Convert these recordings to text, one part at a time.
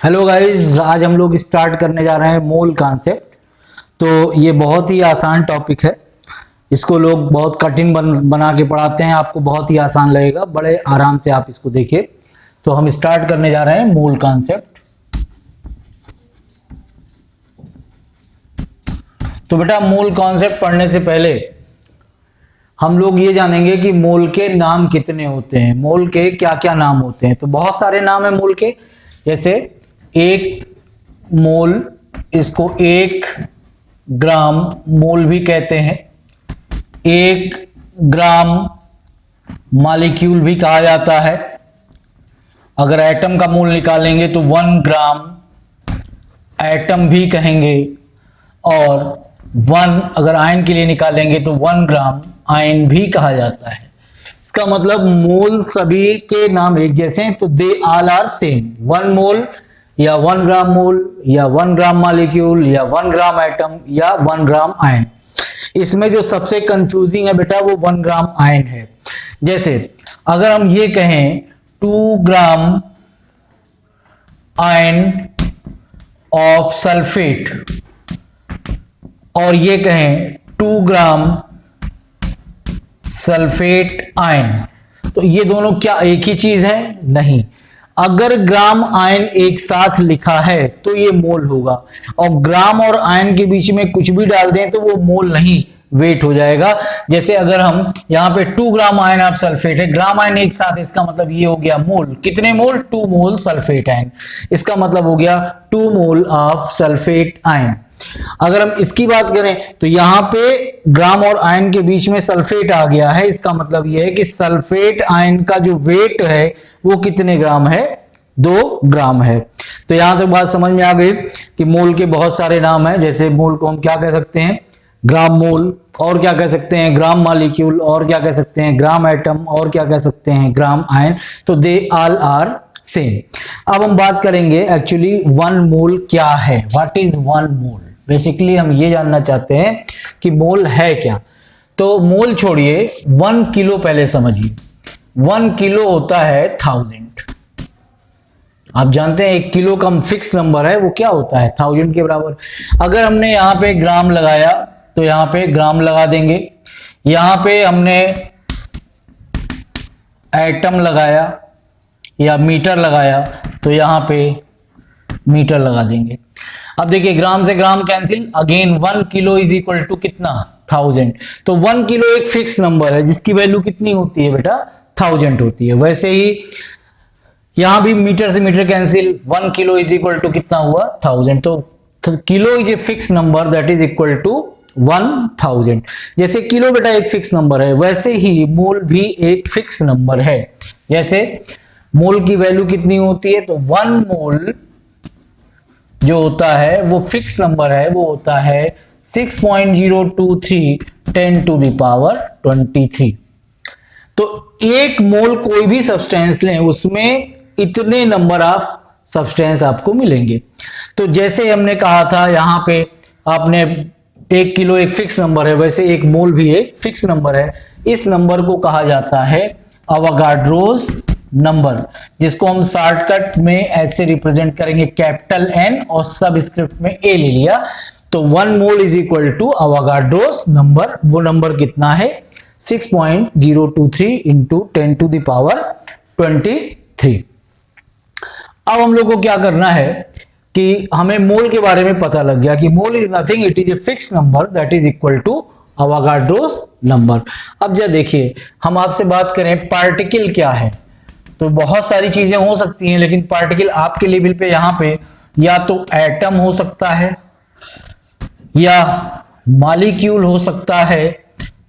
Hello guys, आज हम लोग स्टार्ट करने जा रहे हैं मोल कॉन्सेप्ट। तो ये बहुत ही आसान टॉपिक है। इसको लोग बहुत कठिन बना के पढ़ाते हैं। आपको बहुत ही आसान लगेगा, बड़े आराम से आप इसको देखिए। तो हम स्टार्ट करने जा रहे हैं मोल कॉन्सेप्ट। तो बेटा, मोल कॉन्सेप्ट पढ़ने से पहले हम लोग ये जानेंगे कि मोल के नाम कितने होते हैं, मोल के क्या क्या नाम होते हैं। तो बहुत सारे नाम है मोल के, जैसे एक मोल, इसको एक ग्राम मोल भी कहते हैं। एक ग्राम मॉलिक्यूल भी कहा जाता है। अगर एटम का मोल निकालेंगे तो 1 ग्राम एटम भी कहेंगे। और अगर आयन के लिए निकालेंगे तो 1 ग्राम आयन भी कहा जाता है। इसका मतलब मोल सभी के नाम एक जैसे हैं, तो दे ऑल आर सेम। 1 मोल या 1 ग्राम मोल या 1 ग्राम मॉलिक्यूल या 1 ग्राम एटम या 1 ग्राम आयन। इसमें जो सबसे कंफ्यूजिंग है बेटा, वो 1 ग्राम आयन है। जैसे अगर हम ये कहें 2 ग्राम आयन ऑफ सल्फेट और ये कहें 2 ग्राम सल्फेट आयन, तो ये दोनों क्या एक ही चीज है? नहीं। अगर ग्राम आयन एक साथ लिखा है तो ये मोल होगा, और ग्राम और आयन के बीच में कुछ भी डाल दें तो वो मोल नहीं, वेट हो जाएगा। जैसे अगर हम यहाँ पे 2 ग्राम आयन ऑफ सल्फेट है, ग्राम आयन एक साथ, इसका मतलब ये हो गया मोल। कितने मोल? 2 मोल सल्फेट आयन। इसका मतलब हो गया 2 मोल ऑफ सल्फेट आयन। अगर हम इसकी बात करें तो यहां पे ग्राम और आयन के बीच में सल्फेट आ गया है। इसका मतलब यह है कि सल्फेट आयन का जो वेट है वो कितने ग्राम है? 2 ग्राम है। तो यहां तक बात समझ में आ गई कि मोल के बहुत सारे नाम हैं। जैसे मोल को हम क्या कह सकते हैं? ग्राम मोल। और क्या कह सकते हैं? Gram molecule. और क्या कह सकते हैं? Gram atom. और क्या कह सकते हैं? ग्राम आयन। तो दे ऑल आर सेम। अब हम बात करेंगे एक्चुअली 1 मोल क्या है, व्हाट इज 1 मोल। बेसिकली हम ये जानना चाहते हैं कि मोल है क्या। तो मोल छोड़िए, 1 किलो पहले समझिए। 1 किलो होता है 1000। आप जानते हैं 1 किलो का फिक्स नंबर है, वो क्या होता है? 1000 के बराबर। अगर हमने यहां पे ग्राम लगाया तो यहां पे ग्राम लगा देंगे। यहां पे हमने एटम लगाया या मीटर लगाया तो यहां पे मीटर लगा देंगे। अब देखिए, ग्राम से gram cancel, again 1 kilo is equal to कितना? 1000। तो 1 किलो एक फिक्स नंबर है जिसकी वैल्यू कितनी होती है बेटा? 1000 होती है। वैसे ही यहां भी मीटर से metre cancel, 1 kilo is equal to कितना हुआ? 1000। तो kilo is a fix number that is equal to 1000। जैसे किलो बेटा एक फिक्स नंबर है, वैसे ही मोल भी एक फिक्स नंबर है। जैसे मोल की वैल्यू कितनी होती है? तो 1 मोल जो होता है वो फिक्स नंबर है, वो होता है 6.023 10 टू द पावर 23। तो एक मोल कोई भी सब्सटेंस लें, उसमें इतने नंबर ऑफ सब्सटेंस आपको मिलेंगे। तो जैसे हमने कहा था यहां पे आपने 1 किलो एक फिक्स नंबर है, वैसे एक मोल भी एक फिक्स नंबर है। इस नंबर को कहा जाता है अवोगाड्रोस नंबर, जिसको हम शॉर्टकट में ऐसे रिप्रेजेंट करेंगे, कैपिटल एन और सबस्क्रिप्ट में ए ले लिया। तो 1 mole is equal to Avogadro's number. वो नंबर कितना है? 6.023 इंटू 10 टू द पावर 23। अब हम लोग को क्या करना है कि हमें मोल के बारे में पता लग गया कि mole is nothing, it is a fix number that is equal to Avogadro's number. अब जब देखिए, हम आपसे बात करें पार्टिकल क्या है, तो बहुत सारी चीजें हो सकती हैं, लेकिन पार्टिकल आपके लेवल पे यहां पे या तो एटम हो सकता है, या मॉलिक्यूल हो सकता है,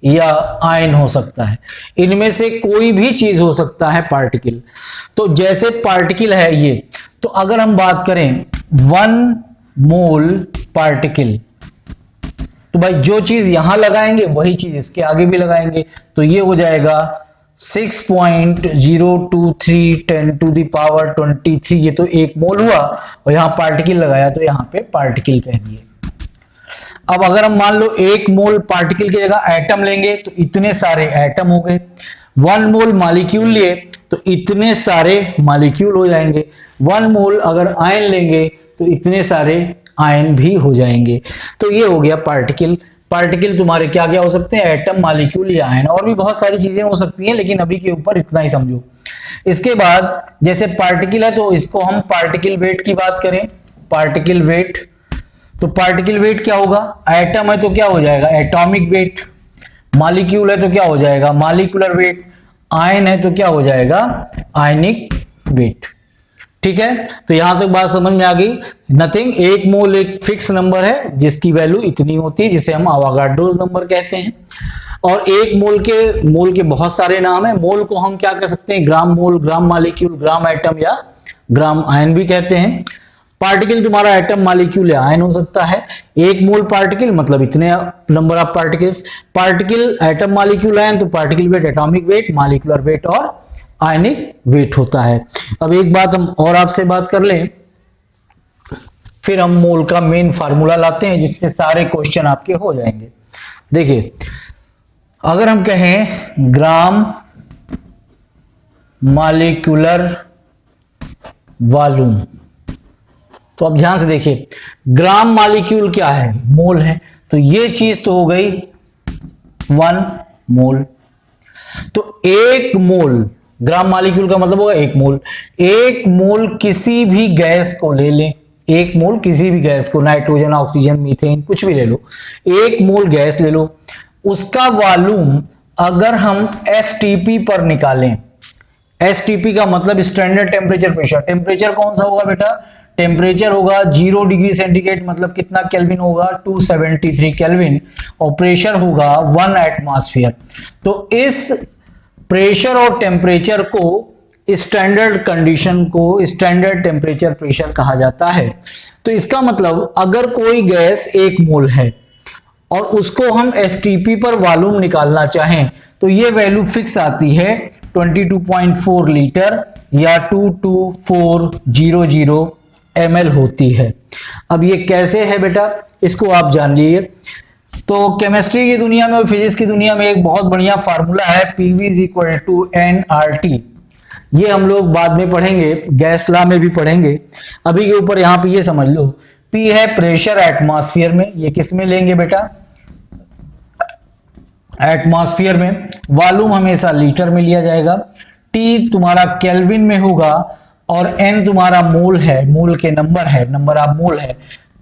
या आयन हो सकता है। इनमें से कोई भी चीज हो सकता है पार्टिकल। तो जैसे पार्टिकल है ये, तो अगर हम बात करें 1 मोल पार्टिकल, तो भाई जो चीज यहां लगाएंगे वही चीज इसके आगे भी लगाएंगे। तो ये हो जाएगा 6.023 10 टू द पावर 23। ये तो एक मोल हुआ, और यहां पार्टिकल लगाया तो यहां पे पार्टिकल कह दिए। अब अगर हम मान लो 1 मोल पार्टिकल की जगह एटम लेंगे तो इतने सारे एटम हो गए। 1 मोल मॉलिक्यूल लिए तो इतने सारे मॉलिक्यूल हो जाएंगे, 1 मोल अगर आयन लेंगे तो इतने सारे आयन भी हो जाएंगे। तो ये हो गया पार्टिकल। पार्टिकल तुम्हारे क्या क्या हो सकते हैं, एटम, मॉलिक्यूल या आयन, और भी बहुत सारी चीजें हो सकती हैं, लेकिन अभी के ऊपर इतना ही समझो। इसके बाद जैसे पार्टिकल है तो इसको हम पार्टिकल वेट की बात करें, पार्टिकल वेट, तो पार्टिकल वेट क्या होगा, एटम है तो क्या हो जाएगा, एटॉमिक वेट, मॉलिक्यूल है तो क्या हो जाएगा, मॉलिक्यूलर वेट, आयन है तो क्या हो जाएगा, आयनिक वेट। ठीक है, तो यहां तक बात समझ में आ गई। नथिंग, एक मोल एक फिक्स नंबर है जिसकी वैल्यू इतनी होती है, जिसे हम अवोगाड्रोस नंबर कहते हैं। और एक मोल के बहुत सारे नाम है। मोल को हम क्या कह सकते हैं, ग्राम मोल, ग्राम मॉलिक्यूल, ग्राम एटम या ग्राम आयन भी कहते हैं। पार्टिकल तुम्हारा एटम, मॉलिक्यूल या आयन हो सकता है। एक मोल पार्टिकल मतलब इतने number of particles, particle atom, molecule, ion, तो particle weight, atomic weight, molecular weight और आयनिक वेट होता है। अब एक बात हम और आपसे बात कर लें, फिर हम मोल का मेन फार्मूला लाते हैं जिससे सारे क्वेश्चन आपके हो जाएंगे। देखिए, अगर हम कहें ग्राम मॉलिक्यूलर वॉल्यूम, तो अब ध्यान से देखिए, ग्राम मॉलिक्यूल क्या है, मोल है, तो ये चीज तो हो गई 1 मोल। तो 1 मोल, ग्राम मॉलिक्यूल का मतलब होगा 1 मोल। 1 मोल किसी भी गैस को ले लें, 1 मोल किसी भी गैस को, नाइट्रोजन, ऑक्सीजन, मीथेन, कुछ भी ले लो, 1 मोल गैस ले लो, उसका वॉल्यूम अगर हम एसटीपी पर निकालें, एसटीपी का मतलब स्टैंडर्ड टेम्परेचर प्रेशर, टेम्परेचर कौन सा होगा बेटा, टेम्परेचर होगा 0 डिग्री सेंटीग्रेड, मतलब कितना केल्विन होगा, 273 केल्विन, और प्रेशर होगा 1 एटमॉस्फेयर। तो इस प्रेशर और टेम्परेचर को, स्टैंडर्ड कंडीशन को स्टैंडर्ड टेम्परेचर प्रेशर कहा जाता है। तो इसका मतलब अगर कोई गैस 1 मोल है और उसको हम एसटीपी पर वॉल्यूम निकालना चाहें तो ये वैल्यू फिक्स आती है 22.4 लीटर या 22400 ml होती है। अब ये कैसे है बेटा, इसको आप जान लीजिए। तो केमिस्ट्री की दुनिया में और फिजिक्स की दुनिया में एक बहुत बढ़िया फार्मूला है, PV is equal to nRT। ये हम लोग बाद में पढ़ेंगे, गैस लॉ में भी पढ़ेंगे। अभी के ऊपर यहाँ पे ये समझ लो, P है प्रेशर एटमॉस्फेयर में, ये किस में लेंगे बेटा, एटमॉस्फेयर में। वॉल्यूम हमेशा लीटर में लिया जाएगा। T तुम्हारा केल्विन में होगा और N तुम्हारा मोल है, मोल के नंबर है, नंबर ऑफ मोल है।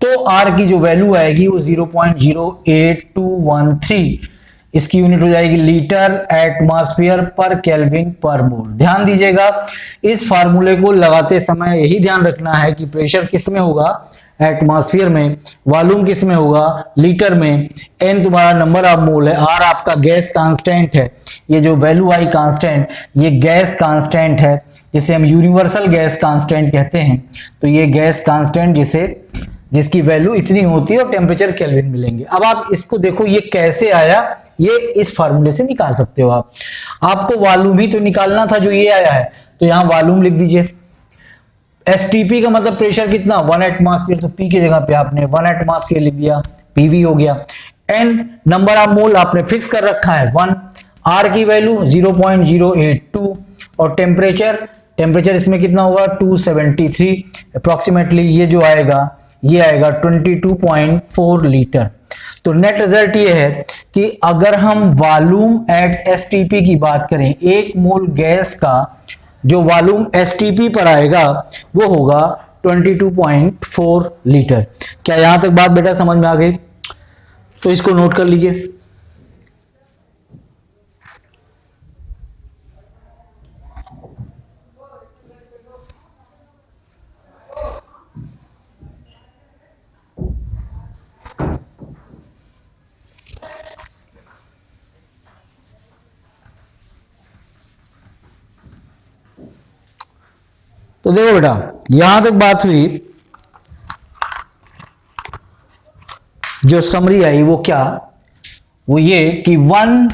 तो R की जो वैल्यू आएगी वो 0.08213, इसकी यूनिट हो जाएगी लीटर एटमॉस्फेयर पर केल्विन पर मोल। ध्यान दीजिएगा, इस फार्मूले को लगाते समय यही ध्यान रखना है कि प्रेशर किस में होगा, एटमॉस्फेयर में, वॉल्यूम किस में होगा, लीटर में, N तुम्हारा नंबर ऑफ मोल है, R आपका गैस कांस्टेंट है, ये जो वैल्यू आई कांस्टेंट, ये गैस कांस्टेंट है जिसे हम यूनिवर्सल गैस कांस्टेंट कहते हैं। तो ये गैस कांस्टेंट जिसकी वैल्यू इतनी होती है और टेम्परेचर केल्विन मिलेंगे। अब आप इसको देखो ये कैसे आया, ये इस फार्मूले से निकाल सकते हो आप। आपको वॉल्यूम ही तो निकालना था जो ये आया है, तो यहां वॉल्यूम लिख दीजिए। एसटीपी का मतलब प्रेशर कितना, 1 एटमॉस्फेयर, तो पी की जगह पे आपने 1 एटमॉस्फेयर लिख दिया, पीवी हो गया। एन नंबर ऑफ मोल आपने फिक्स कर रखा है 1, आर की वैल्यू 0.082 और टेम्परेचर इसमें कितना होगा 273 अप्रोक्सीमेटली, ये आएगा 22.4 लीटर। तो नेट रिजल्ट ये है कि अगर हम वॉल्यूम एट एसटीपी की बात करें, 1 मोल गैस का जो वॉल्यूम एसटीपी पर आएगा वो होगा 22.4 लीटर। क्या यहां तक बात बेटा समझ में आ गई? तो इसको नोट कर लीजिए। तो देखो बेटा, यहां तक बात हुई, जो समरी आई वो क्या, वो ये कि 1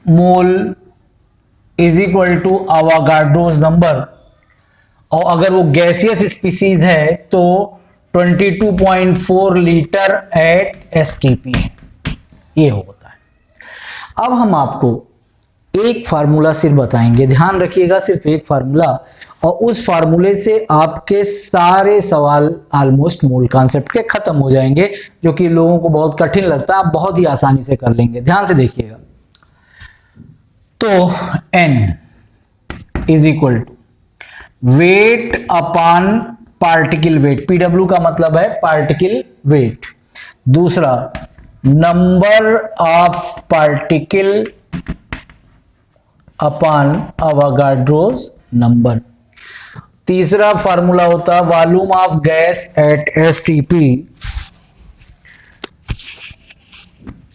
mole is equal to Avogadro's number, और अगर वो गैसियस स्पीसीज है तो 22.4 लीटर एट एसटीपी, ये होता है। अब हम आपको एक फार्मूला सिर्फ बताएंगे, ध्यान रखिएगा, सिर्फ एक फार्मूला, और उस फार्मूले से आपके सारे सवाल ऑलमोस्ट मूल कॉन्सेप्ट के खत्म हो जाएंगे, जो कि लोगों को बहुत कठिन लगता है, आप बहुत ही आसानी से कर लेंगे। ध्यान से देखिएगा। तो n is equal to weight upon particle weight, PW का मतलब है पार्टिकल वेट। दूसरा number of particle upon Avogadro's number. तीसरा फार्मूला होता है volume of gas at STP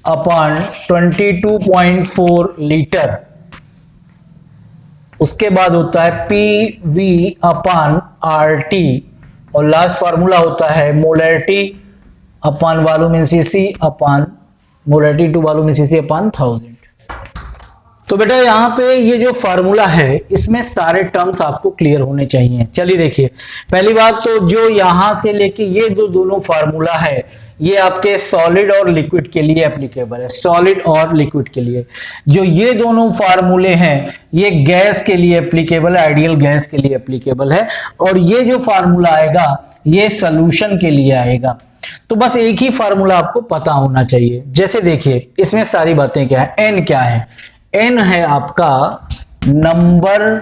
upon 22.4 litre. उसके बाद होता है पीवी अपॉन आरटी, और लास्ट फार्मूला होता है molarity upon volume in CC upon molarity to volume in CC upon 1000। तो बेटा यहाँ पे ये जो फार्मूला है इसमें सारे टर्म्स आपको क्लियर होने चाहिए। चलिए देखिए, पहली बात तो जो यहां से लेके ये जो दोनों फार्मूला है ये आपके सॉलिड और लिक्विड के लिए एप्लीकेबल है, सॉलिड और लिक्विड के लिए। जो ये दोनों फार्मूले हैं ये गैस के लिए एप्लीकेबल है, आइडियल गैस के लिए एप्लीकेबल है, और ये जो फार्मूला आएगा ये सॉल्यूशन के लिए आएगा। तो बस एक ही फार्मूला आपको पता होना चाहिए। जैसे देखिए इसमें सारी बातें क्या है, एन क्या है, एन है आपका नंबर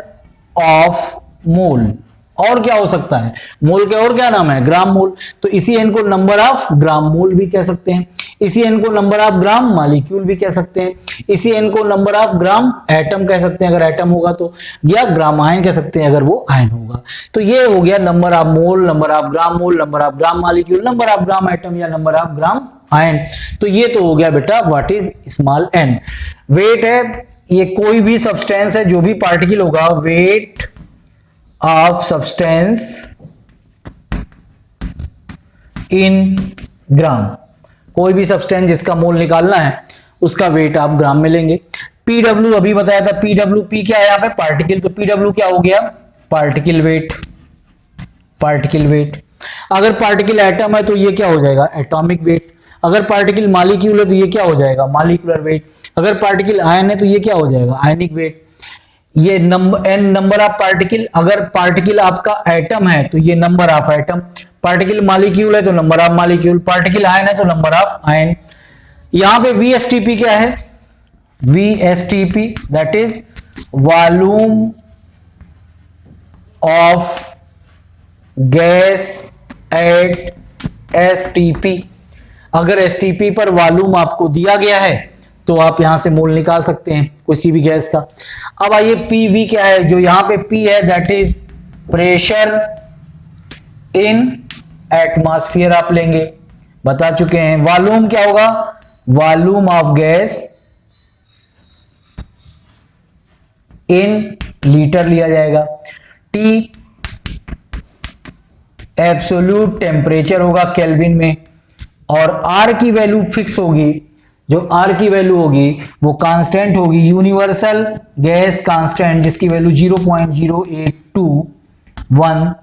ऑफ मोल, और क्या हो सकता है, मोल के और क्या नाम है, ग्राम मोल। तो इसी एन को नंबर ऑफ ग्राम मोल भी कह सकते हैं, इसी एन को नंबर ऑफ ग्राम मॉलिक्यूल भी कह सकते हैं, इसी एन को नंबर ऑफ ग्राम एटम कह सकते हैं अगर एटम होगा तो, या ग्राम आयन कह सकते हैं अगर वो आयन होगा। तो ये हो गया number of mole, number of gram mole, number of gram molecule, number of gram atom या नंबर ऑफ ग्राम आयन। तो ये तो हो गया बेटा what is small n. Weight है, ये कोई भी सब्सटेंस है जो भी पार्टिकल होगा, वेट ऑफ सब्सटेंस इन ग्राम, कोई भी सब्सटेंस जिसका मोल निकालना है उसका वेट आप ग्राम में लेंगे। पीडब्ल्यू अभी बताया था, पीडब्ल्यू पी क्या है यहाँ पे, पार्टिकल, तो पीडब्ल्यू क्या हो गया, पार्टिकल वेट, पार्टिकल वेट। अगर पार्टिकल एटम है तो ये क्या हो जाएगा, एटॉमिक वेट। अगर पार्टिकल मॉलिक्यूल है तो ये क्या हो जाएगा, मॉलिक्यूलर वेट। अगर पार्टिकल आयन है तो ये क्या हो जाएगा, आयनिक वेट। ये number n number of particle, अगर पार्टिकल आपका एटम है तो ये number of atom, particle molecule है तो number of molecule, particle ion है तो नंबर ऑफ आयन। यहां पे वीएसटीपी क्या है, V STP that is volume of gas at STP. अगर एसटीपी पर वॉल्यूम आपको दिया गया है तो आप यहां से मोल निकाल सकते हैं किसी भी गैस का। अब आइए पीवी क्या है, जो यहां पे पी है that is pressure in atmosphere आप लेंगे, बता चुके हैं। वॉल्यूम क्या होगा, volume of gas in litre लिया जाएगा। टी एब्सोल्यूट टेम्परेचर होगा केल्विन में, और आर की वैल्यू फिक्स होगी, जो आर की वैल्यू होगी वो कांस्टेंट होगी, यूनिवर्सल गैस कांस्टेंट, जिसकी वैल्यू 0.0821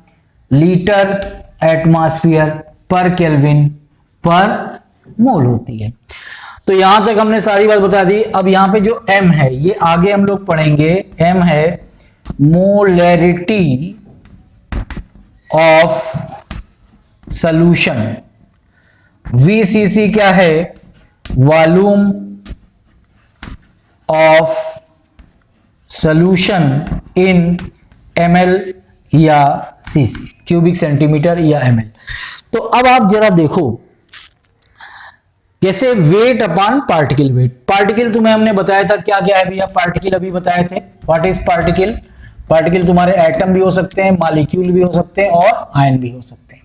लीटर एटमॉस्फेयर पर केल्विन पर मोल होती है। तो यहां तक हमने सारी बात बता दी। अब यहां पे जो m है ये आगे हम लोग पढ़ेंगे, m है मोलैरिटी ऑफ सॉल्यूशन। VCC क्या है, volume of solution in ml या cc, क्यूबिक सेंटीमीटर या ml। तो अब आप जरा देखो, जैसे weight upon particle weight, particle तुम्हें हमने बताया था क्या क्या है भैया, पार्टिकल अभी बताए थे। व्हाट इज पार्टिकल, पार्टिकल तुम्हारे एटम भी हो सकते हैं, मॉलिक्यूल भी हो सकते हैं और आयन भी हो सकते हैं।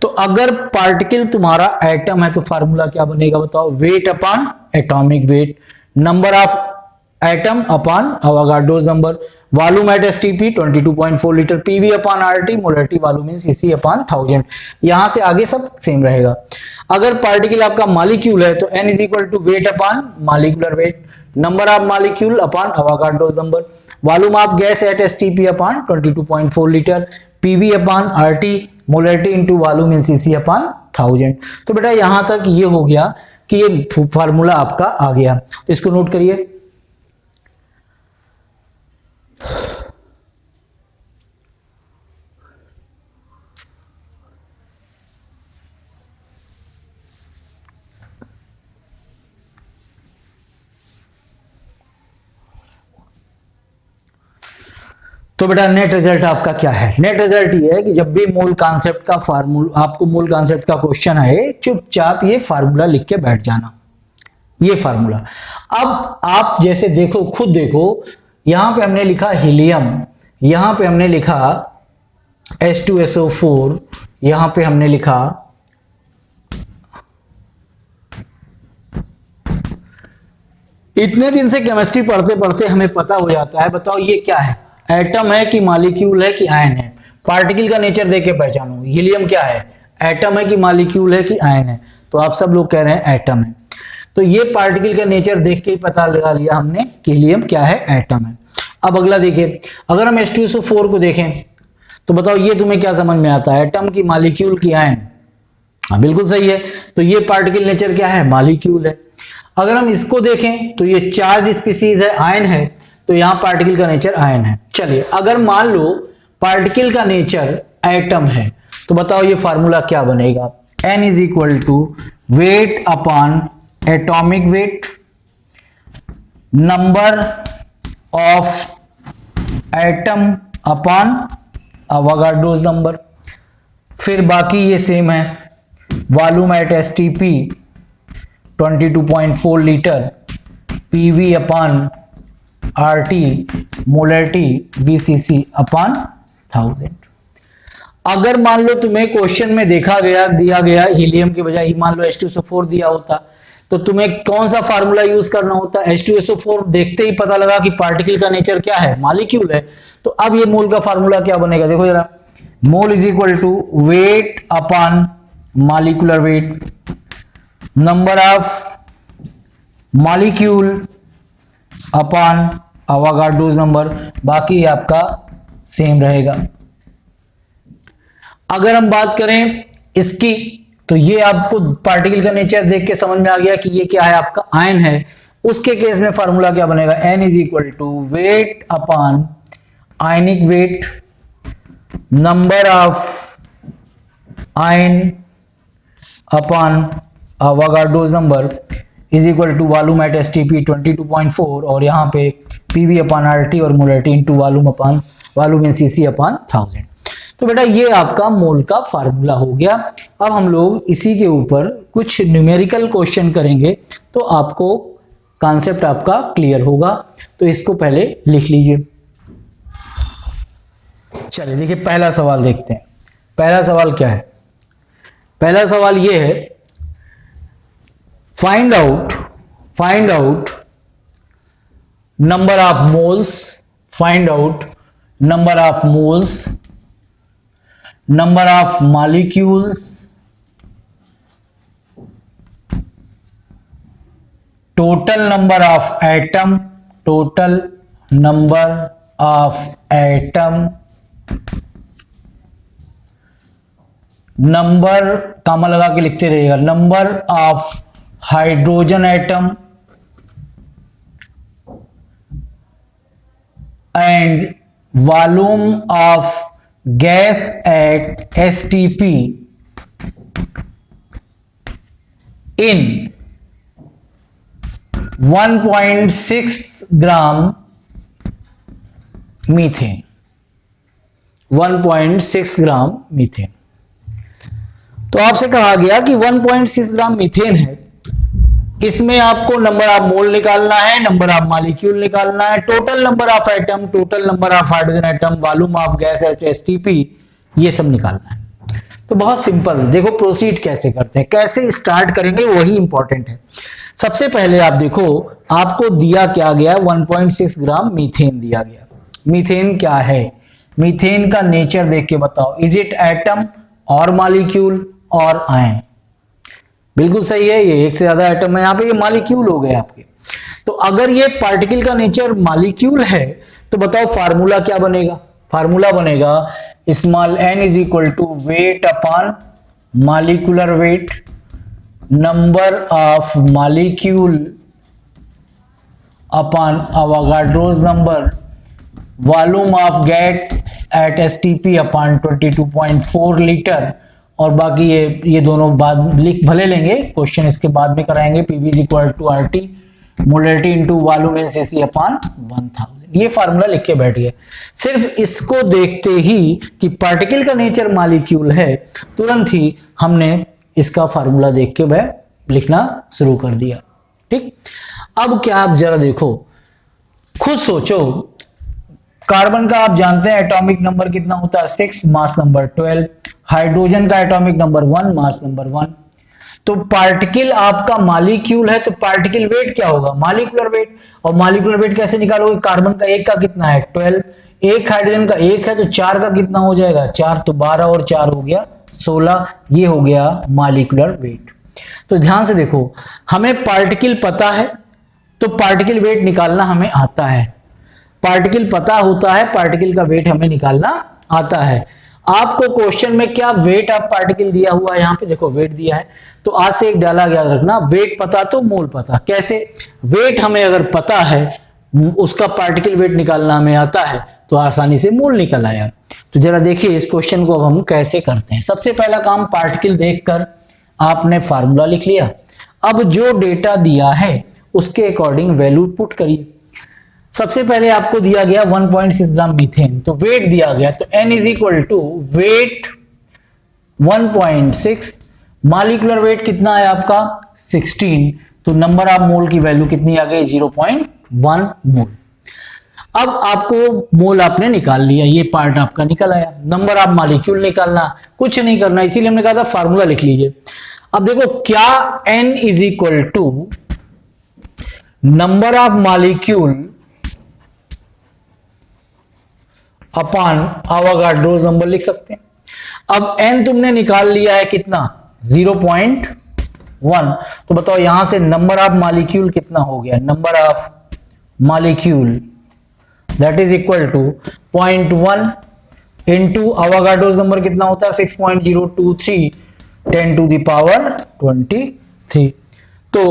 तो अगर पार्टिकल तुम्हारा एटम है तो फार्मूला क्या बनेगा बताओ, weight upon atomic weight, number of atom upon Avogadro's number, volume at STP 22.4 litre, PV upon RT molarity volume in CC upon 1000। यहां से आगे सब सेम रहेगा। अगर पार्टिकल आपका मॉलिक्यूल है तो n is equal to weight upon molecular weight, number of molecule upon Avogadro's number, volume of gas at STP upon 22.4 litre, PV upon RT molarity into volume in CC upon 1000। तो बेटा यहां तक ये हो गया कि ये फार्मूला आपका आ गया, तो इसको नोट करिए। तो बेटा नेट रिजल्ट आपका क्या है? नेट रिजल्ट ये है कि जब भी मूल कॉन्सेप्ट का फार्मूला, आपको मूल कॉन्सेप्ट का क्वेश्चन आए, चुपचाप ये फार्मूला लिख के बैठ जाना, ये फार्मूला। अब आप जैसे देखो, खुद देखो, यहां पे हमने लिखा हीलियम, यहां पे हमने लिखा H2SO4, यहां पे हमने लिखा इतने दिन से केमिस्ट्री पढ़ते पढ़ते हमें पता हो जाता है, बताओ ये क्या है, एटम है कि मॉलिक्यूल है कि आयन है? पार्टिकल का नेचर देख के पहचानो, हीलियम क्या है, एटम है कि मॉलिक्यूल है कि आयन है? तो आप सब लोग कह रहे हैं एटम है। तो ये पार्टिकल का नेचर देख के ही पता लगा लिया हमने कि हीलियम क्या है, एटम है। अब अगला देखिए, अगर हम H2SO4 को देखें तो बताओ ये तुम्हें क्या समझ में आता है, एटम की, मॉलिक्यूल की, आयन? हाँ बिल्कुल सही है। तो ये पार्टिकल नेचर क्या है, मॉलिक्यूल है। अगर हम इसको देखें तो ये चार्ज स्पीसीज है, आयन है, तो यहां पार्टिकल का नेचर आयन है। चलिए अगर मान लो पार्टिकल का नेचर एटम है, तो बताओ ये फार्मूला क्या बनेगा, N is equal to weight upon atomic weight, number of atom upon Avogadro's number, फिर बाकी ये सेम है, volume at STP 22.4 litre, PV upon RT, molarity VCC upon 1000। अगर मान लो तुम्हें क्वेश्चन में दिया गया हीलियम के बजाय मान लो H2SO4 दिया होता, तो तुम्हें कौन सा फार्मूला यूज करना होता? H2SO4 देखते ही पता लगा कि पार्टिकल का नेचर क्या है, मॉलिक्यूल है। तो अब ये मोल का फार्मूला क्या बनेगा, देखो जरा, mole is equal to weight upon molecular weight, number of molecule upon Avogadro's number, बाकी आपका सेम रहेगा। अगर हम बात करें इसकी, तो ये आपको पार्टिकल का नेचर देख के समझ में आ गया कि ये क्या है, आपका आयन है। उसके केस में फार्मूला क्या बनेगा, N is equal to weight upon ionic weight, number of ion upon Avogadro's number is equal to volume at STP 22.4, और यहाँ पे PV अपॉन RT और molarity into volume in CC upon 1000। तो बेटा ये आपका मोल का फार्मूला हो गया। अब हम लोग इसी के ऊपर कुछ न्यूमेरिकल क्वेश्चन करेंगे, तो आपको कॉन्सेप्ट आपका क्लियर होगा। तो इसको पहले लिख लीजिए। चलिए देखिए, पहला सवाल देखते हैं। पहला सवाल क्या है? पहला सवाल ये है, find out number of moles, find out number of moles, number of molecules, total number of atom, total number of atom, number comma लगा के लिखते रहिएगा, number of hydrogen atom and volume of gas at STP in 1.6 gram methane, 1.6 gram methane. तो आपसे कहा गया कि 1.6 gram methane है, इसमें आपको नंबर ऑफ मोल निकालना है, नंबर ऑफ मॉलिक्यूल निकालना है, total number of atom, total number of hydrogen atom, volume of gas at STP, ये सब निकालना है। तो बहुत सिंपल, देखो प्रोसीड कैसे करते हैं, कैसे स्टार्ट करेंगे वही इंपॉर्टेंट है। सबसे पहले आप देखो, आपको दिया क्या गया, 1.6 ग्राम मीथेन दिया गया। मीथेन क्या है, मीथेन का नेचर देख के बताओ, इज इट एटम और मॉलिक्यूल और आयन? बिल्कुल सही है, ये एक से ज्यादा एटम है, यहां पे ये मॉलिक्यूल हो गए आपके। तो अगर ये पार्टिकल का नेचर मॉलिक्यूल है, तो बताओ फार्मूला क्या बनेगा? फार्मूला बनेगा small n is equal to weight upon molecular weight, number of molecule upon Avogadro's number, volume of gas at STP upon 22.4 litre, और बाकी ये दोनों बाद लिख भले लेंगे, क्वेश्चन इसके बाद में कराएंगे। PV is equal to RT molarity into volume in CC upon 1000। ये फार्मूला लिख के बैठिए। सिर्फ इसको देखते ही कि पार्टिकल का नेचर मॉलिक्यूल है, तुरंत ही हमने इसका फार्मूला देख के वह लिखना शुरू कर दिया। ठीक, अब क्या आप जरा देखो, खुद सोचो, कार्बन का आप जानते हैं एटॉमिक नंबर कितना होता है 6, मास नंबर 12। हाइड्रोजन का एटॉमिक नंबर 1, मास नंबर 1। तो पार्टिकल आपका मॉलिक्यूल है, तो पार्टिकल वेट क्या होगा, मॉलिक्यूलर वेट। और मॉलिक्यूलर वेट कैसे निकालोगे, कार्बन का एक का कितना है 12, एक हाइड्रोजन का एक है, तो 4 का कितना हो जाएगा 4, तो 12 और 4 हो गया 16। ये हो गया मॉलिक्यूलर वेट। तो ध्यान से देखो, हमें पार्टिकल पता है तो पार्टिकल वेट निकालना हमें आता है। पार्टिकल पता होता है, पार्टिकल का वेट हमें निकालना आता है। आपको क्वेश्चन में क्या वेट ऑफ पार्टिकल दिया हुआ है, यहां पे देखो वेट दिया है, तो आज से एक डायलॉग याद रखना, वेट पता तो मोल पता। कैसे, वेट हमें अगर पता है, उसका पार्टिकल वेट निकालना हमें आता है, तो आसानी से मोल निकल आया। तो जरा देखिए इस क्वेश्चन को अब हम कैसे करते हैं। सबसे पहला काम, पार्टिकल देखकर आपने फार्मूला लिख लिया। अब जो डेटा दिया है उसके अकॉर्डिंग वैल्यू पुट करिए। सबसे पहले आपको दिया गया 1.6 ग्राम मीथेन, तो वेट दिया गया, तो N is equal to weight 1.6, molecular weight कितना है आपका 16, तो नंबर ऑफ मोल की वैल्यू कितनी आ गई 0.1 मोल। अब आपको मोल आपने निकाल लिया, ये पार्ट आपका निकल आया। नंबर ऑफ मॉलिक्यूल निकालना, कुछ नहीं करना, इसीलिए हमने कहा था फार्मूला लिख लीजिए। अब देखो क्या N is equal to number of molecule upon Avogadro's number लिख सकते हैं। अब N तुमने निकाल लिया है कितना 0.1, तो बताओ यहां से नंबर ऑफ मॉलिक्यूल कितना हो गया, number of molecule that is equal to 0.1 into Avogadro's number कितना होता है 6.023 10 टू द पावर 23। तो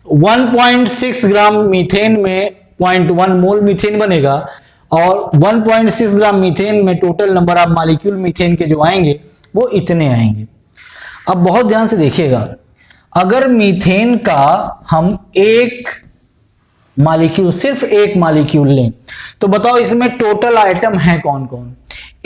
1.6 ग्राम मीथेन में 0.1 मोल मीथेन बनेगा, और 1.6 ग्राम मीथेन में total number of molecule methane के जो आएंगे वो इतने आएंगे। अब बहुत ध्यान से देखिएगा, अगर मीथेन का हम एक मॉलिक्यूल, सिर्फ एक मॉलिक्यूल लें, तो बताओ इसमें टोटल आइटम है कौन कौन,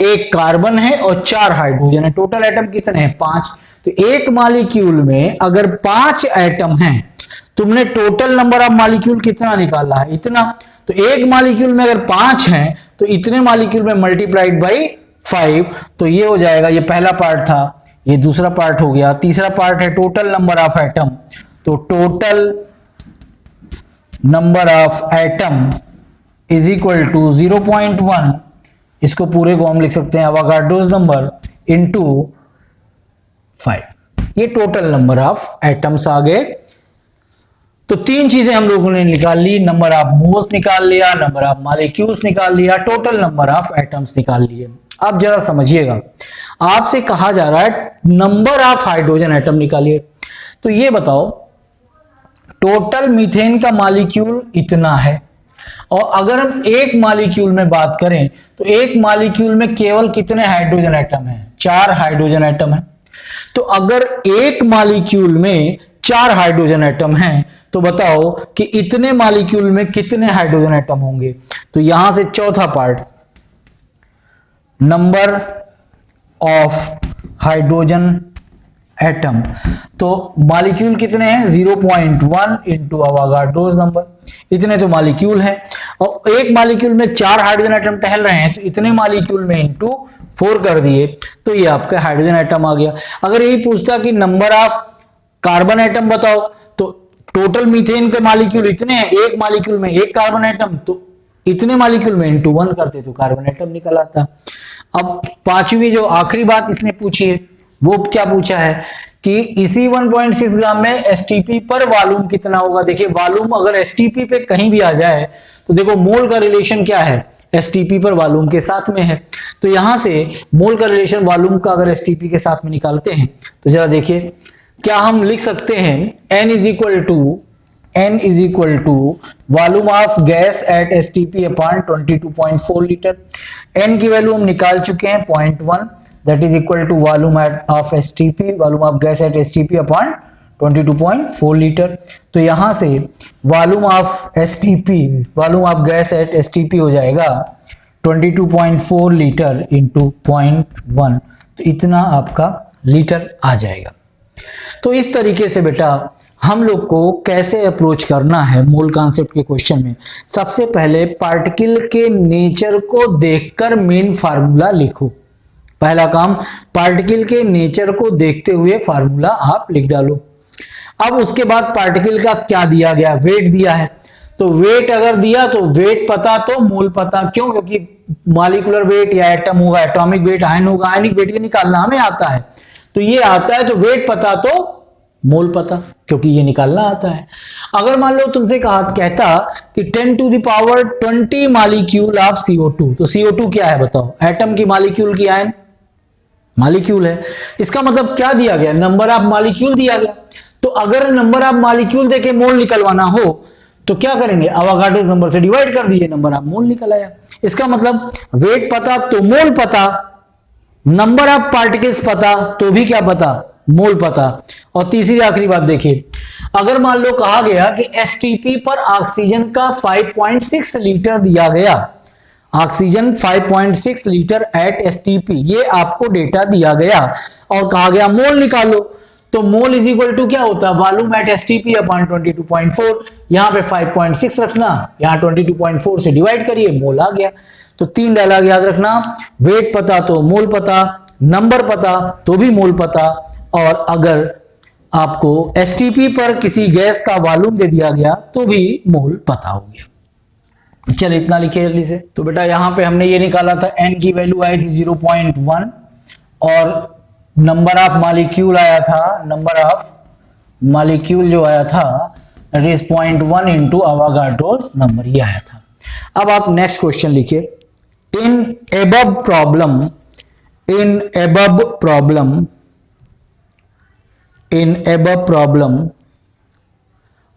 एक कार्बन है और 4 हाइड्रोजन है। टोटल आइटम कितने हैं 5। तो एक मॉलिक्यूल में अगर 5 आइटम हैं, तुमने टोटल नंबर ऑफ मॉलिक्यूल कितना निकाला है इतना, तो एक मॉलिक्यूल में अगर 5 हैं तो इतने मॉलिक्यूल में मल्टीप्लाइड बाई 5, तो ये हो जाएगा, ये पहला पार्ट था, ये दूसरा पार्ट हो गया। तीसरा पार्ट है टोटल नंबर ऑफ एटम, तो total number of atom is equal to 0.1, इसको पूरे को हम लिख सकते हैं अवोगाड्रोस नंबर इनटू 5, ये टोटल नंबर ऑफ एटम्स आ गए। तो 3 चीजें हम लोगों ने निकाल ली, नंबर ऑफ मोल्स निकाल लिया, नंबर ऑफ मॉलिक्यूल्स निकाल लिया, टोटल नंबर ऑफ एटम्स निकाल लिए। अब जरा समझिएगा, आपसे कहा जा रहा है नंबर ऑफ हाइड्रोजन एटम निकालिए। तो ये बताओ टोटल मीथेन का मॉलिक्यूल इतना है, और अगर हम एक मॉलिक्यूल में बात करें तो एक मॉलिक्यूल में केवल कितने हाइड्रोजन एटम हैं 4 हाइड्रोजन एटम है। तो अगर एक मॉलिक्यूल में 4 हाइड्रोजन एटम हैं, तो बताओ कि इतने मॉलिक्यूल में कितने हाइड्रोजन एटम होंगे। तो यहां से चौथा part, number of hydrogen atom, तो मॉलिक्यूल कितने हैं 0.1 इंटू अवोगाड्रोस नंबर, इतने तो मॉलिक्यूल हैं, और एक मॉलिक्यूल में 4 हाइड्रोजन एटम टहल रहे हैं, तो इतने मॉलिक्यूल में इंटू 4 कर दिए, तो ये आपका हाइड्रोजन एटम आ गया। अगर यही पूछता कि नंबर ऑफ कार्बन एटम बताओ, तो टोटल मीथेन के मॉलिक्यूल इतने हैं, एक मॉलिक्यूल में एक कार्बन एटम, तो इतने मॉलिक्यूल में इंटू 1 करते तो कार्बन एटम निकल आता। अब पांचवी जो आखिरी बात इसने पूछी है, वो क्या पूछा है कि इसी 1.6 ग्राम में एसटीपी पर वॉल्यूम कितना होगा। देखिए वॉल्यूम अगर एसटीपी पे कहीं भी आ जाए तो देखो मोल का रिलेशन क्या है, एसटीपी पर वॉल्यूम के साथ में है। तो यहां से मोल का रिलेशन वॉल्यूम का अगर एसटीपी के साथ में निकालते हैं, तो जरा देखिए क्या हम लिख सकते हैं, N is equal to n is equal to volume of gas at STP upon 22.4 litre. n की वैल्यू हम निकाल चुके हैं 0.1, that is equal to volume of STP, volume of gas at STP upon 22.4 litre. तो यहां से volume of STP, volume of gas at STP हो जाएगा 22.4 लीटर इंटू 0.1, तो इतना आपका लीटर आ जाएगा। तो इस तरीके से बेटा हम लोग को कैसे अप्रोच करना है मोल कॉन्सेप्ट के क्वेश्चन में। सबसे पहले पार्टिकल के नेचर को देखकर मेन फार्मूला लिखो। पहला काम, पार्टिकल के नेचर को देखते हुए फार्मूला आप लिख डालो। अब उसके बाद पार्टिकल का क्या दिया गया, वेट दिया है, तो वेट अगर दिया तो वेट पता तो मोल पता। क्यों? क्योंकि मॉलिक्यूलर वेट या एटम होगा एटॉमिक वेट, आयन होगा आयनिक वेट, ये निकालना हमें आता है, तो ये आता है, तो वेट पता तो मोल पता, क्योंकि ये निकालना आता है। अगर मान लो तुमसे कहता कि 10 to the power 20 molecule of CO2, तो CO2 क्या है बताओ? एटम की मॉलिक्यूल की आयन मॉलिक्यूल है। इसका मतलब क्या दिया गया? नंबर ऑफ मॉलिक्यूल दिया गया। तो अगर नंबर ऑफ मॉलिक्यूल देके मोल निकलवाना हो तो क्या करेंगे? अवोगाड्रो नंबर से डिवाइड कर दीजिए, नंबर ऑफ मोल निकल आया। इसका मतलब वेट पता तो मोल पता, नंबर ऑफ पार्टिकल्स पता तो भी क्या पता? मोल पता। और तीसरी आखिरी बात देखिए, अगर मान लो कहा गया कि एसटीपी पर ऑक्सीजन का 5.6 लीटर दिया गया, ऑक्सीजन 5.6 लीटर एट एसटीपी, ये आपको डेटा दिया गया और कहा गया मोल निकालो, तो मोल इज इक्वल टू क्या होता है? Volume at STP upon 22.4। यहां पे 5.6 रखना, यहां 22.4 से डिवाइड करिए, मोल आ गया। तो 3 डायलॉग याद रखना, वेट पता तो मोल पता, नंबर पता तो भी मोल पता, और अगर आपको एसटीपी पर किसी गैस का वॉल्यूम दे दिया गया तो भी मोल पता हो गया। चल इतना लिखिए जल्दी से। तो बेटा यहां पे हमने ये निकाला था, n की वैल्यू आई थी 0.1 और नंबर ऑफ मॉलिक्यूल आया था, नंबर ऑफ मॉलिक्यूल जो आया था that is 0.1 into Avogadro's number, ये आया था। अब आप नेक्स्ट क्वेश्चन लिखिए, in above problem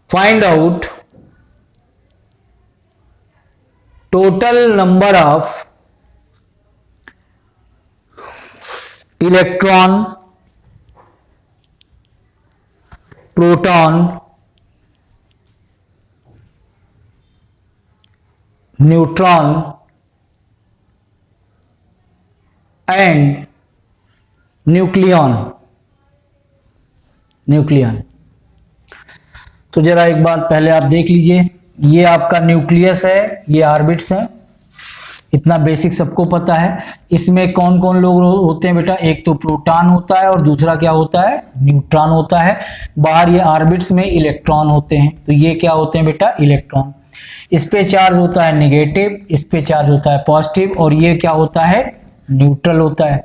find out total number of electron, proton, neutron and nucleon। तो जरा एक बात पहले आप देख लीजिए, ये आपका न्यूक्लियस है, ये ऑर्बिट्स हैं, इतना बेसिक सबको पता है। इसमें कौन कौन लोग होते हैं बेटा? एक तो प्रोटॉन होता है और दूसरा क्या होता है? न्यूट्रॉन होता है। बाहर ये ऑर्बिट्स में इलेक्ट्रॉन होते हैं, तो ये क्या होते हैं बेटा? इलेक्ट्रॉन। इस पे चार्ज होता है नेगेटिव, इस पे चार्ज होता है पॉजिटिव, और ये क्या होता है? न्यूट्रल होता है।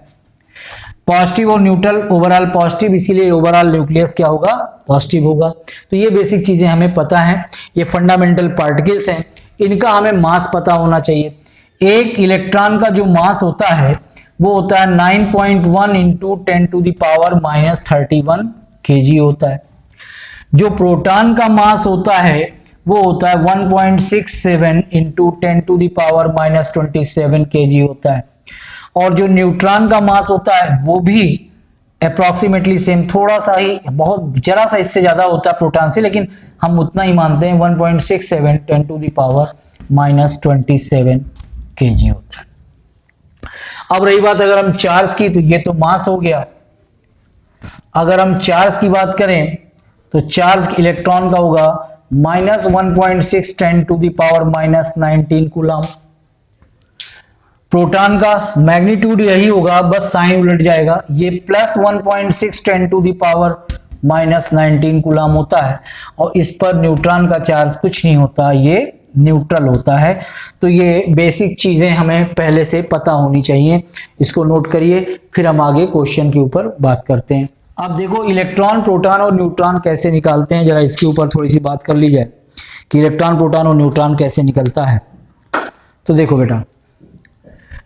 पॉजिटिव और न्यूट्रल, ओवरऑल पॉजिटिव, इसीलिए ओवरऑल न्यूक्लियस क्या होगा? पॉजिटिव होगा। तो ये बेसिक चीजें हमें पता है, ये फंडामेंटल पार्टिकल्स हैं, इनका हमें मास पता होना चाहिए। एक इलेक्ट्रॉन का जो मास होता है वो होता है 9.1 into 10 to the power minus 31 kg होता है। जो प्रोटॉन का मास होता है वो होता है 1.67 into 10 to the power minus 27 kg होता है। और जो न्यूट्रॉन का मास होता है वो भी अप्रोक्सीमेटली सेम, थोड़ा सा ही, बहुत जरा सा इससे ज्यादा होता है प्रोटॉन से, लेकिन हम उतना ही मानते हैं, 1.67 10 to the power minus 27 kg होता है। अब रही बात अगर हम चार्ज की, तो ये तो मास हो गया। अगर हम चार्ज की बात करें तो चार्ज इलेक्ट्रॉन का होगा minus 1.6 10 to the power minus 19 coulomb. Proton का मैग्नीट्यूड यही होगा, बस साइन उलट जाएगा, ये plus 1.6 10 to the power minus 19 coulomb होता है। और इस पर न्यूट्रॉन का चार्ज कुछ नहीं होता, ये न्यूट्रल होता है। तो ये बेसिक चीजें हमें पहले से पता होनी चाहिए, इसको नोट करिए, फिर हम आगे क्वेश्चन के ऊपर बात करते हैं। अब देखो इलेक्ट्रॉन, प्रोटॉन और न्यूट्रॉन कैसे निकालते हैं, जरा इसके ऊपर थोड़ी सी बात कर ली जाए कि इलेक्ट्रॉन, प्रोटॉन और न्यूट्रॉन कैसे निकलता है। तो देखो बेटा,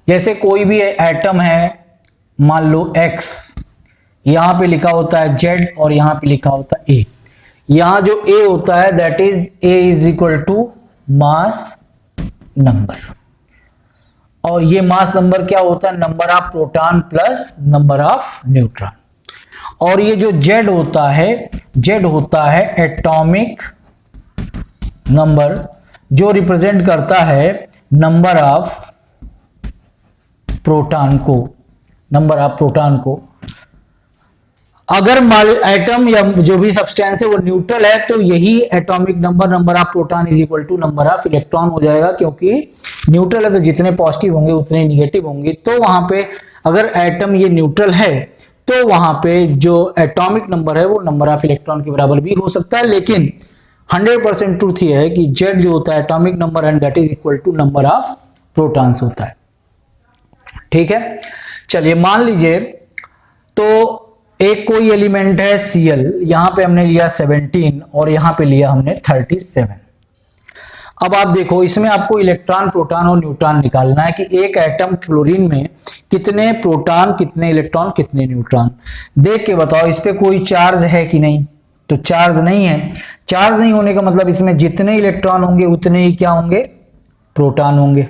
जैसे कोई भी एटम है, मान लो X, यहां पे लिखा होता है Z और यहां पे लिखा होता है A। यहां जो A होता है that is A is equal to mass number, और ये मास नंबर क्या होता है, number of proton plus number of neutron. और ये जो Z होता है एटॉमिक नंबर, जो रिप्रेजेंट करता है नंबर ऑफ प्रोटॉन को। अगर एटम या जो भी सब्सटेंस है वो न्यूट्रल है तो यही atomic number of proton is equal to number of electron हो जाएगा, क्योंकि न्यूट्रल है तो जितने पॉजिटिव होंगे उतने निगेटिव होंगे। तो वहां पे अगर एटम ये न्यूट्रल है तो वहां पे जो एटॉमिक नंबर है वो नंबर ऑफ इलेक्ट्रॉन के बराबर भी हो सकता है, लेकिन 100% ट्रूथ ये है कि Z जो होता है atomic number and that is equal to number of protons होता है। ठीक है, चलिए मान लीजिए तो एक कोई एलिमेंट है Cl, यहां पे हमने लिया 17 और यहां पे लिया हमने 37। अब आप देखो इसमें आपको इलेक्ट्रॉन, प्रोटॉन और न्यूट्रॉन निकालना है कि एक एटम क्लोरीन में कितने प्रोटॉन, कितने इलेक्ट्रॉन, कितने न्यूट्रॉन। देख के बताओ इस पे कोई चार्ज है कि नहीं, तो चार्ज नहीं है। चार्ज नहीं होने का मतलब इसमें जितने इलेक्ट्रॉन होंगे उतने ही क्या होंगे, प्रोटॉन होंगे।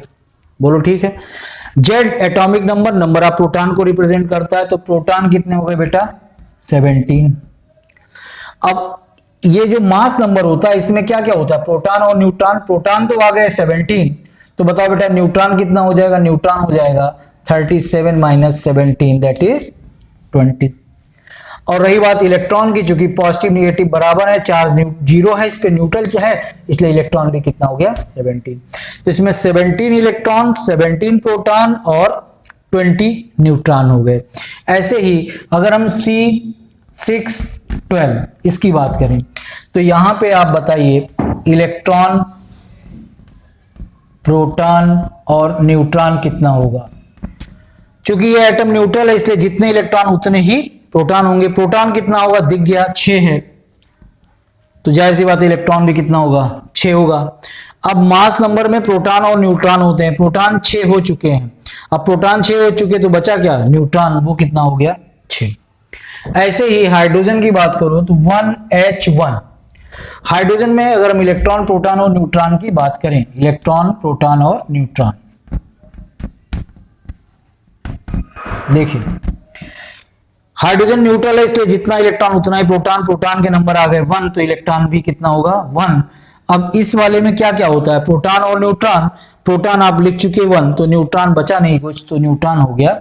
बोलो ठीक है। Z atomic number of proton को रिप्रेजेंट करता है, तो प्रोटॉन कितने हो गए बेटा 17। अब ये जो मास नंबर होता है इसमें क्या क्या होता है, प्रोटॉन और न्यूट्रॉन। प्रोटॉन तो आ गए 17, तो बताओ बेटा न्यूट्रॉन कितना हो जाएगा, न्यूट्रॉन हो जाएगा 37 माइनस 17 दैट इज 20। और रही बात इलेक्ट्रॉन की, चूंकि पॉजिटिव निगेटिव बराबर है, चार्ज जीरो है, इस पे न्यूट्रल क्या है, इसलिए इलेक्ट्रॉन भी कितना हो गया 17। तो इसमें 17 इलेक्ट्रॉन, 17 प्रोटॉन और 20 न्यूट्रॉन हो गए। ऐसे ही अगर हम C612 इसकी बात करें तो यहां पे आप बताइए इलेक्ट्रॉन, प्रोटॉन और न्यूट्रॉन कितना होगा। चूंकि ये एटम न्यूट्रल है इसलिए जितने इलेक्ट्रॉन उतने ही प्रोटॉन होंगे। प्रोटॉन कितना होगा, दिख गया 6 है, तो जाहिर सी बात है इलेक्ट्रॉन भी कितना होगा 6 होगा। अब मास नंबर में प्रोटॉन और न्यूट्रॉन होते हैं, प्रोटॉन 6 हो चुके हैं। अब प्रोटॉन 6 हो चुके तो बचा क्या, न्यूट्रॉन, वो कितना हो गया 6। ऐसे ही हाइड्रोजन की बात करूं तो 1H1। हाइड्रोजन में अगर हम इलेक्ट्रॉन, प्रोटॉन और न्यूट्रॉन की बात करें, इलेक्ट्रॉन, प्रोटॉन और न्यूट्रॉन, देखिए हाइड्रोजन न्यूट्रल है इसलिए जितना इलेक्ट्रॉन उतना ही प्रोटॉन। प्रोटॉन के नंबर आ गए 1 तो इलेक्ट्रॉन भी कितना होगा 1। अब इस वाले में क्या क्या होता है, प्रोटॉन और न्यूट्रॉन। प्रोटॉन आप लिख चुके 1 तो न्यूट्रॉन बचा नहीं कुछ, तो न्यूट्रॉन हो गया